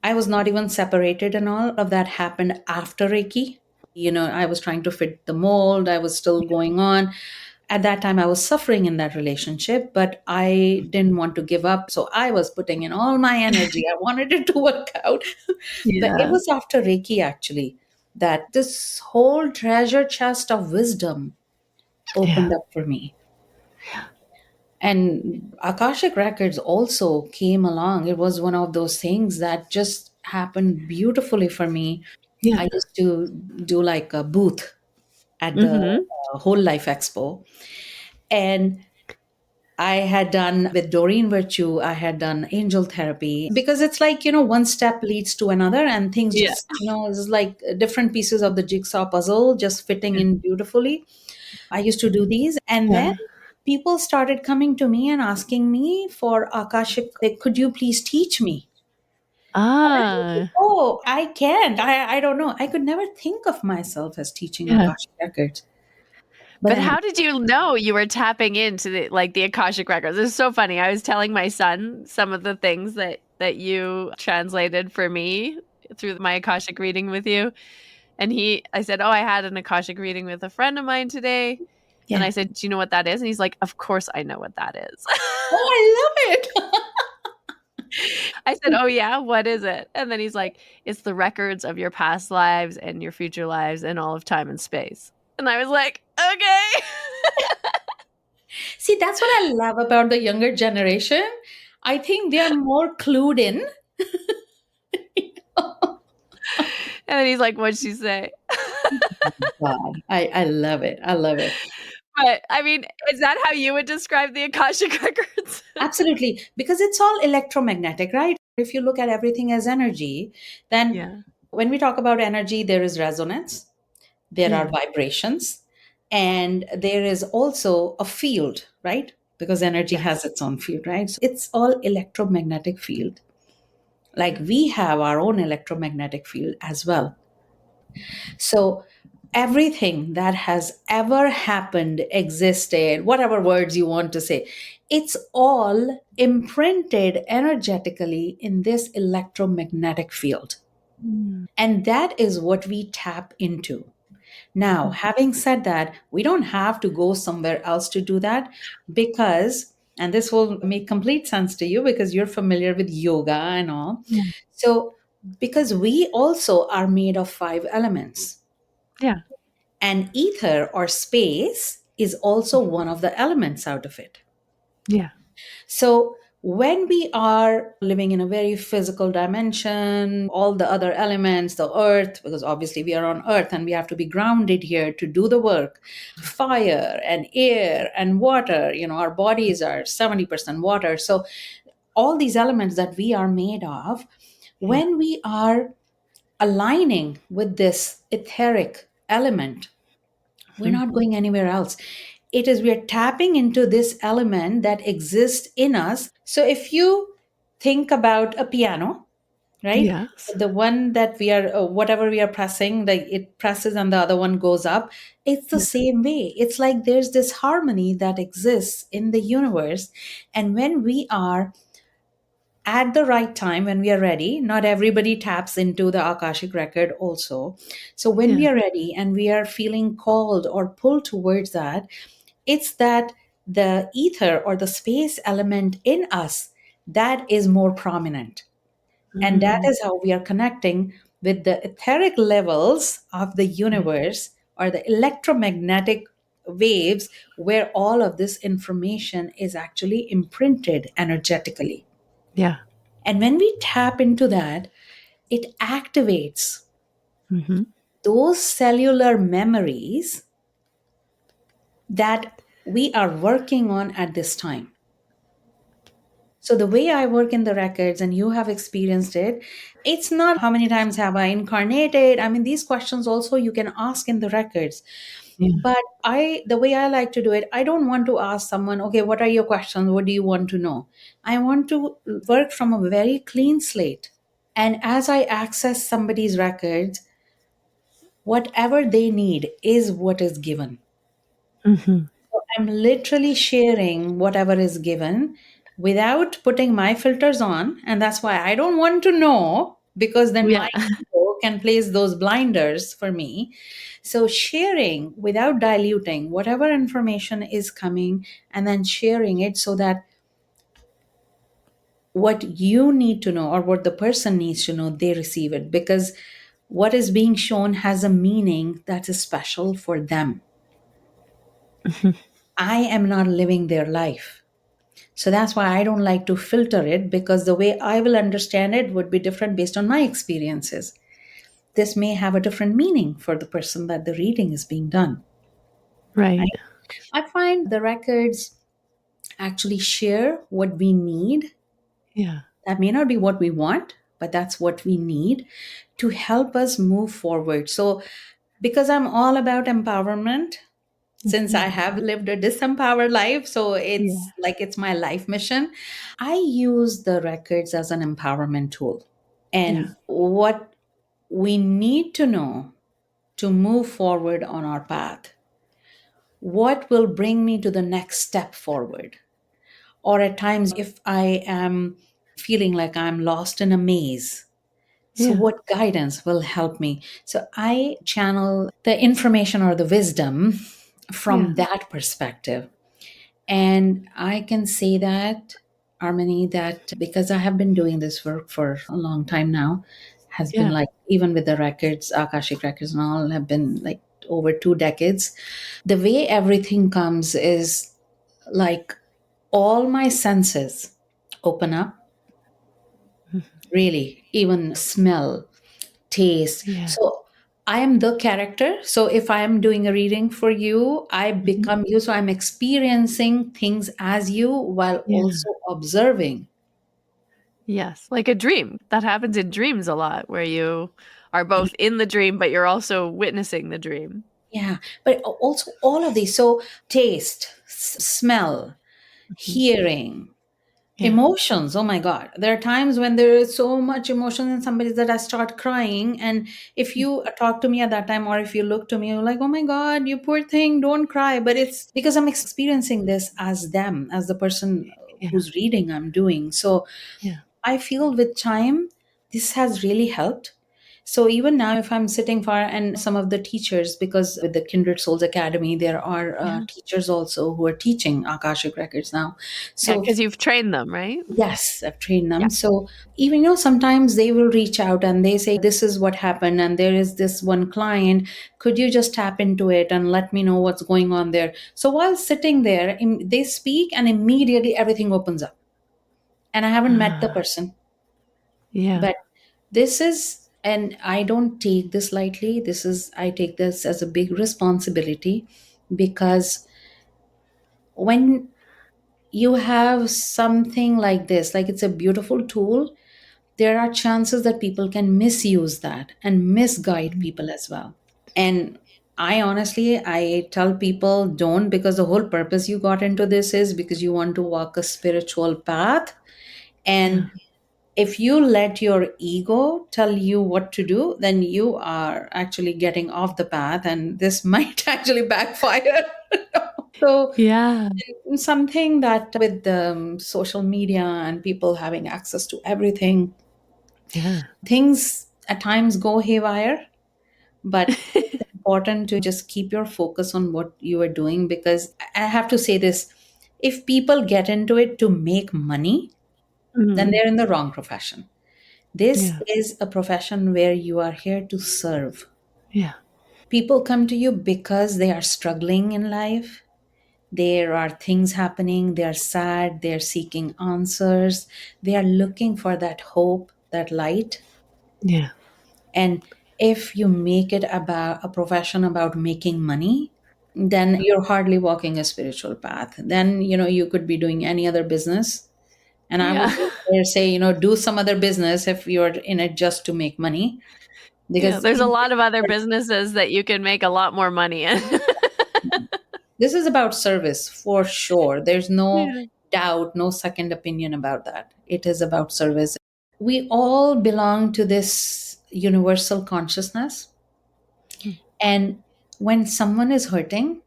S2: I was not even separated, and all of that happened after Reiki. I was trying to fit the mold, I was still going on. At that time, I was suffering in that relationship, but I didn't want to give up. So I was putting in all my energy. I wanted it to work out. But it
S3: Yeah.
S2: was after Reiki, actually, that this whole treasure chest of wisdom opened
S3: Yeah.
S2: up for me. And Akashic Records also came along. It was one of those things that just happened beautifully for me.
S3: Yeah.
S2: I used to do like a booth at the
S3: Mm-hmm.
S2: Whole Life Expo. And I had done with Doreen Virtue, I had done angel therapy because it's like, one step leads to another and things
S3: Yeah.
S2: just, it's like different pieces of the jigsaw puzzle just fitting in beautifully. I used to do these. And then
S3: Yeah.
S2: people started coming to me and asking me for Akashic, like, could you please teach me? And I was like,
S3: Ah.
S2: oh, I can't. I don't know. I could never think of myself as teaching
S3: Yeah.
S2: Akashic Records. But
S3: But
S2: then,
S3: how did you know you were tapping into the Akashic Records? It's so funny. I was telling my son some of the things that you translated for me through my Akashic reading with you. And I said, "Oh, I had an Akashic reading with a friend of mine today." And I
S2: yeah.
S3: said, "Do you know what that is?" And he's like, "Of course I know what that is."
S2: Oh, I love it.
S3: I said, "Oh yeah, what is it?" And then he's like, "It's the records of your past lives and your future lives and all of time and space." And I was like, "Okay."
S2: See, that's what I love about the younger generation. I think they are more clued in.
S3: And then he's like, "What'd she say?"
S2: Wow. I love it. I love it.
S3: But I mean, is that how you would describe the Akashic Records?
S2: Absolutely. Because it's all electromagnetic, right? If you look at everything as energy, then
S3: Yeah.
S2: when we talk about energy, there is resonance, there are
S3: Yeah.
S2: vibrations, and there is also a field, right? Because energy has
S3: Yes.
S2: its own field, right? So it's all electromagnetic field. Like we have our own electromagnetic field as well. So everything that has ever happened, existed, whatever words you want to say, it's all imprinted energetically in this electromagnetic field.
S3: Mm.
S2: And that is what we tap into. Now, having said that, we don't have to go somewhere else to do that because, and this will make complete sense to you because you're familiar with yoga and all.
S3: Yeah.
S2: So, because we also are made of five elements,
S3: Yeah.
S2: and ether or space is also one of the elements out of it.
S3: Yeah.
S2: So, when we are living in a very physical dimension, all the other elements, the earth, because obviously we are on earth and we have to be grounded here to do the work, fire and air and water, our bodies are 70% water. So, all these elements that we are made of,
S3: Yeah.
S2: when we are aligning with this etheric element, we're
S3: Mhm.
S2: not going anywhere else. It is we are tapping into this element that exists in us. So if you think about a piano, right?
S3: Yes.
S2: The one that we are, whatever we are pressing, like it presses and the other one goes up. It's the
S3: Yeah.
S2: same way. It's like there's this harmony that exists in the universe. And when we are at the right time, when we are ready, not everybody taps into the Akashic record also. So when
S3: Yeah.
S2: we are ready and we are feeling called or pulled towards that, it's that the ether or the space element in us that is more prominent. And that
S3: Mm.
S2: is how we are connecting with the etheric levels of the
S3: Yeah.
S2: universe or the electromagnetic waves where all of this information is actually imprinted energetically.
S3: Yeah.
S2: And when we tap into that, it activates
S3: Mhm.
S2: those cellular memories that we are working on at this time. So, the way I work in the records, and you have experienced it, it's not how many times have I incarnated. I mean, these questions also you can ask in the records.
S3: Yeah.
S2: But the way I like to do it, I don't want to ask someone, okay, what are your questions? What do you want to know? I want to work from a very clean slate. And as I access somebody's records, whatever they need is what is given.
S3: Mhm.
S2: So I'm literally sharing whatever is given without putting my filters on. And that's why I don't want to know, because then
S3: Yeah.
S2: my ego can place those blinders for me. So sharing without diluting whatever information is coming and then sharing it so that what you need to know or what the person needs to know, they receive it, because what is being shown has a meaning that is special for them.
S3: Mhm.
S2: I am not living their life. So that's why I don't like to filter it, because the way I will understand it would be different based on my experiences. This may have a different meaning for the person that the reading is being done.
S3: Right.
S2: Right? I find the records actually share what we need.
S3: Yeah.
S2: That may not be what we want, but that's what we need to help us move forward. So, because I'm all about empowerment, since I
S3: Mhm.
S2: have lived a disempowered life, so
S3: Yeah.
S2: it's like it's my life mission. I use the records as an empowerment tool.
S3: Yeah.
S2: And what we need to know to move forward on our path, what will bring me to the next step forward? Or at times, if I am feeling like I'm lost in a maze, so
S3: Yeah.
S2: what guidance will help me? So I channel the information or the wisdom
S3: Yeah.
S2: from that perspective. And I can say that, Harmony, that because I have been doing this work for a long time now, has been
S3: Yeah.
S2: like, even with the records, Akashic Records and all, have been like over 2 decades. The way everything comes is like all my senses open up,
S3: Mhm.
S2: really, even smell, taste.
S3: Yeah.
S2: So I am the character. So if I am doing a reading for you, I
S3: Mhm.
S2: become you. So I'm experiencing things as you while
S3: Yeah.
S2: also observing.
S3: Yes. Like a dream. That happens in dreams a lot where you are both in the dream, but you're also witnessing the dream.
S2: Yeah. But also all of these. So taste, smell,
S3: Mhm.
S2: hearing, Emotions, oh my God. There are times when there is so much emotion in somebody that I start crying. And if you talk to me at that time, or if you look to me, you're like, oh my God, you poor thing, don't cry. But it's because I'm experiencing this as them, as the person
S3: Yeah.
S2: who's reading, I'm doing. So
S3: Yeah.
S2: I feel with time, this has really helped. So even now, if I'm sitting far, and some of the teachers, because with the Kindred Souls Academy, there are
S3: Yeah.
S2: teachers also who are teaching Akashic Records now.
S3: Yeah.
S2: So
S3: Because you've trained them, right?
S2: yes, I've trained
S3: Yeah.
S2: them. So even, sometimes they will reach out and they say, this is what happened. And there is this one client. Could you just tap into it and let me know what's going on there? So while sitting there, they speak and immediately everything opens up. And I haven't met the
S3: Ah,
S2: person.
S3: yeah.
S2: But this is, and I don't take this lightly. I take this as a big responsibility, because when you have something like this, like, it's a beautiful tool, there are chances that people can misuse that and misguide people as well. And I tell people, don't, because the whole purpose you got into this is because you want to walk a spiritual path.
S3: Yeah.
S2: And if you let your ego tell you what to do, then you are actually getting off the path, and this might actually backfire. So
S3: Yeah.
S2: something that with the social media and people having access to everything,
S3: Yeah.
S2: things at times go haywire. But it's important to just keep your focus on what you are doing, because I have to say this: if people get into it to make money, then
S3: Mhm.
S2: they're in the wrong profession. This
S3: Yeah.
S2: is a profession where you are here to serve.
S3: Yeah.
S2: People come to you because they are struggling in life. There are things happening, they are sad, they are seeking answers, they are looking for that hope, that light.
S3: Yeah.
S2: And if you make it about a profession about making money, then you're hardly walking a spiritual path. Then, you could be doing any other business. And I would
S3: Yeah.
S2: dare say, do some other business if you're in it just to make money.
S3: Yeah.
S2: Because
S3: There's a lot of other businesses that you can make a lot more money in.
S2: this is about service for sure. There's no
S3: Yeah.
S2: doubt, no second opinion about that. It is about service. We all belong to this universal consciousness. And when someone is hurting,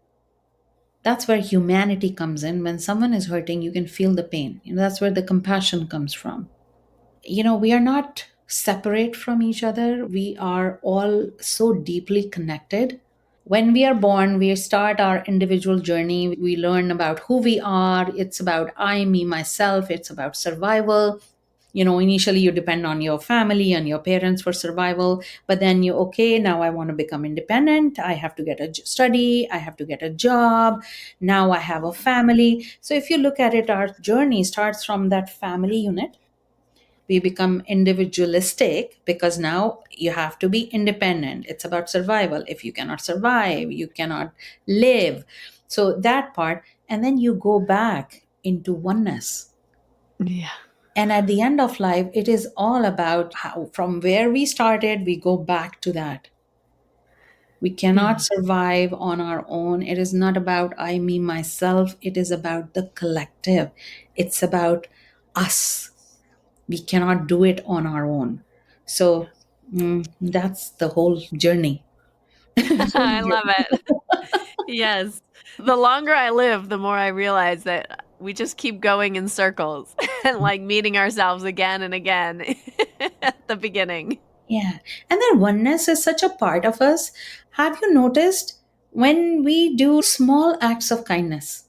S2: that's where humanity comes in. When someone is hurting, you can feel the pain. That's where the compassion comes from. We are not separate from each other. We are all so deeply connected. When we are born, we start our individual journey. We learn about who we are. It's about I, me, myself. It's about survival. Initially you depend on your family and your parents for survival, but then okay, now I want to become independent. I have to get a study. I have to get a job. Now I have a family. So if you look at it, our journey starts from that family unit. We become individualistic because now you have to be independent. It's about survival. If you cannot survive, you cannot live. So that part, and then you go back into oneness.
S3: Yeah.
S2: And at the end of life, it is all about how, from where we started, we go back to that. We cannot
S3: Yeah.
S2: survive on our own. It is not about I, me, myself. It is about the collective. It's about us. We cannot do it on our own. So that's the whole journey.
S3: I love it. Yes. The longer I live, the more I realize that we just keep going in circles and like meeting ourselves again and again at the beginning.
S2: Yeah. And then oneness is such a part of us. Have you noticed when we do small acts of kindness?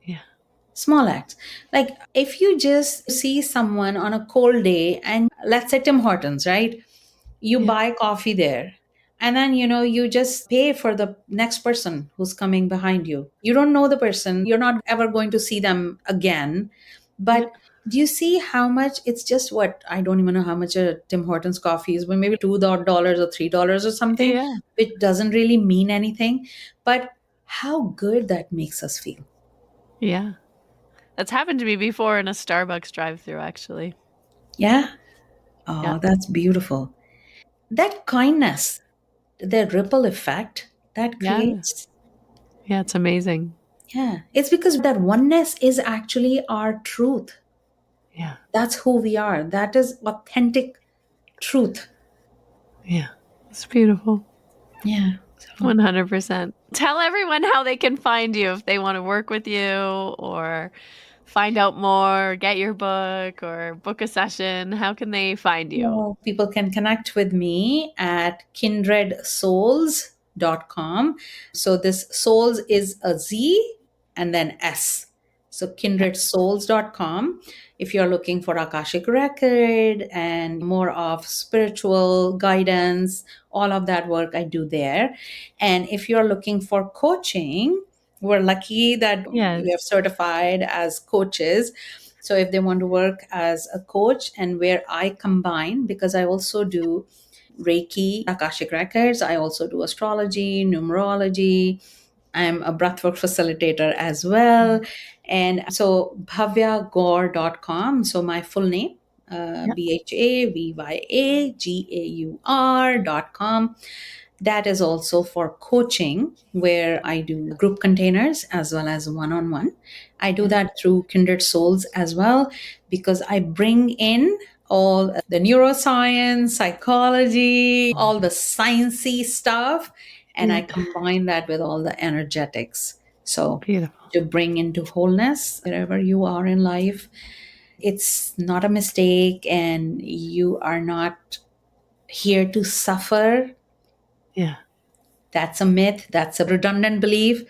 S3: Yeah.
S2: Small acts. Like if you just see someone on a cold day, and let's say Tim Hortons, right? You
S3: Yeah.
S2: buy coffee there, and then you just pay for the next person who's coming behind you. You don't know the person, you're not ever going to see them again.
S3: Yeah.
S2: But do you see how much? It's just what, I don't even know how much a Tim Hortons coffee is, but maybe $2 or $3 or something,
S3: Yeah.
S2: which doesn't really mean anything. But how good that makes us feel.
S3: Yeah. That's happened to me before in a Starbucks drive-through, actually.
S2: Yeah.
S3: Yeah.
S2: Oh, that's beautiful. That kindness, the ripple effect that
S3: Yeah.
S2: creates.
S3: Yeah. It's amazing.
S2: Yeah, it's because that oneness is actually our truth.
S3: Yeah.
S2: That's who we are. That is authentic truth.
S3: Yeah. It's beautiful.
S2: Yeah. So,
S3: 100%. Tell everyone how they can find you if they want to work with you or find out more, get your book or book a session. How can they find you?
S2: well, people can connect with me at kindredsouls.com. So this souls is a Z and then S. So kindredsouls.com. If you're looking for Akashic Record and more of spiritual guidance, all of that work I do there. And if you're looking for coaching, we're lucky that we have
S3: Yes.
S2: certified as coaches. So if they want to work as a coach, and where I combine, because I also do Reiki, Akashic Records, I also do astrology, numerology. I'm a breathwork facilitator as well. And so bhavyagaur.com. So my full name,
S3: Yep.
S2: BHAVYAGAUR.com. That is also for coaching, where I do group containers as well as one on one. I do that through Kindred Souls as well, because I bring in all the neuroscience, psychology, all the sciencey stuff, and I
S3: Yeah.
S2: combine that with all the energetics. So
S3: Beautiful.
S2: to bring into wholeness wherever you are in life, it's not a mistake, and you are not here to suffer.
S3: Yeah.
S2: That's a myth. That's a redundant belief.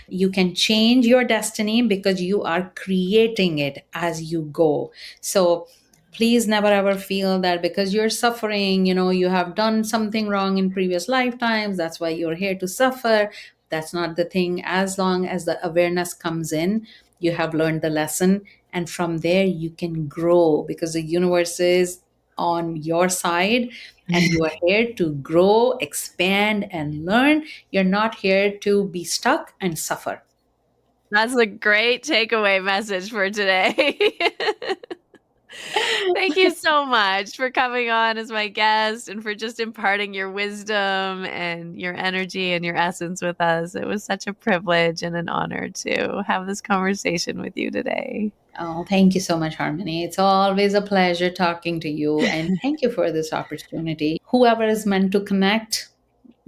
S2: You can change your destiny because you are creating it as you go. So please never ever feel that because you're suffering, you have done something wrong in previous lifetimes. That's why you're here to suffer. That's not the thing. As long as the awareness comes in, you have learned the lesson. And from there, you can grow because the universe is on your side, and you are here to grow, expand, and learn. You're not here to be stuck and suffer.
S3: That's a great takeaway message for today. Thank you so much for coming on as my guest and for just imparting your wisdom and your energy and your essence with us. It was such a privilege and an honor to have this conversation with you today.
S2: Oh, thank you so much, Harmony. It's always a pleasure talking to you. And thank you for this opportunity. Whoever is meant to connect,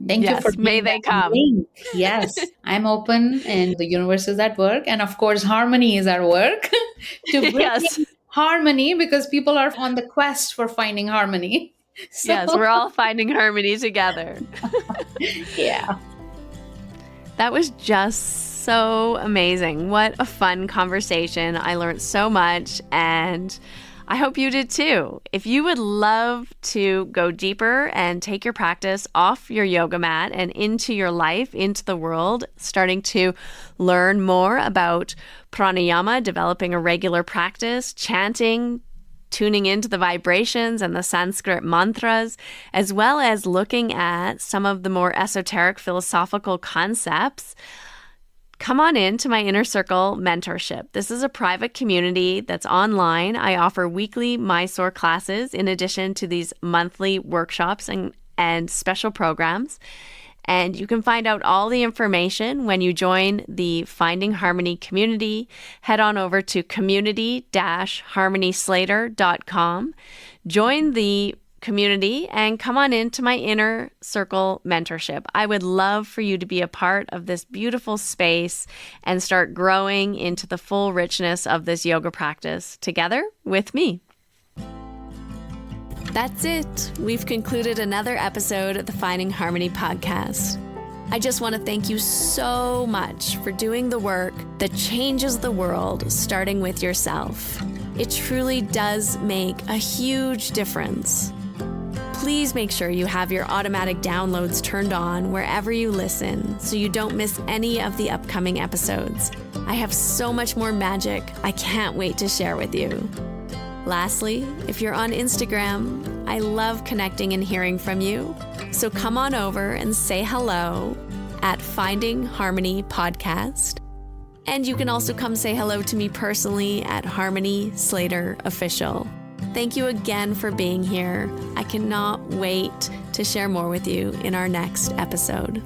S2: thank you for
S3: Yes, may
S2: being
S3: they
S2: that
S3: come.
S2: link. Yes, I'm open, and the universe is at work. And of course, harmony is at work to bring
S3: Yes.
S2: in harmony, because people are on the quest for finding harmony. So,
S3: Yes, we're all finding harmony together.
S2: yeah.
S3: That was just so amazing. What a fun conversation. I learned so much, and I hope you did too. If you would love to go deeper and take your practice off your yoga mat and into your life, into the world, starting to learn more about pranayama, developing a regular practice, chanting, tuning into the vibrations and the Sanskrit mantras, as well as looking at some of the more esoteric philosophical concepts, come on in to my Inner Circle mentorship. This is a private community that's online. I offer weekly Mysore classes in addition to these monthly workshops and special programs. And you can find out all the information when you join the Finding Harmony community. Head on over to community-harmonyslater.com. Join the community and come on into my Inner Circle mentorship. I would love for you to be a part of this beautiful space and start growing into the full richness of this yoga practice together with me. That's it. We've concluded another episode of the Finding Harmony podcast. I just want to thank you so much for doing the work that changes the world, starting with yourself. It truly does make a huge difference. Please make sure you have your automatic downloads turned on wherever you listen so you don't miss any of the upcoming episodes. I have so much more magic I can't wait to share with you. Lastly, if you're on Instagram, I love connecting and hearing from you. So come on over and say hello at Finding Harmony Podcast. And you can also come say hello to me personally at Harmony Slater Official. Thank you again for being here. I cannot wait to share more with you in our next episode.